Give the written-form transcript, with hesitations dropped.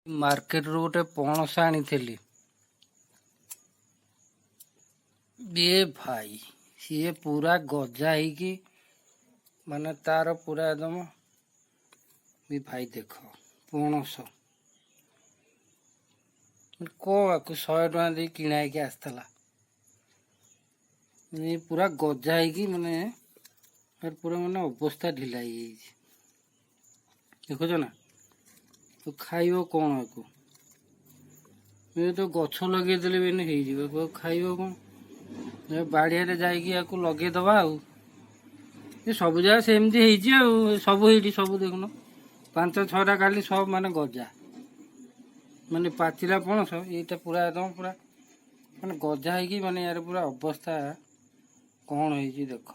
Market रू गोटे पणस आनी ये भाई सी पूरा गजा ही माने तार पूरा एकदम भी भाई देख पणस कौन 100 टका दे किणा आसला पूरा गजा ही माने पूरा माने अवस्था ढिला ही देखुच ना तो खाइब कौन आपको ये तो गछ लगे देले हो खाइब कौन बाड़िया जाइए लगेदबा ये सब जगह सेमती सब सब देखुन 5-6टा काली सब माने गजा माने पाचिला पणस ये पूरा एकदम पूरा माने गजा है माने यार पूरा अवस्था कौन है देख।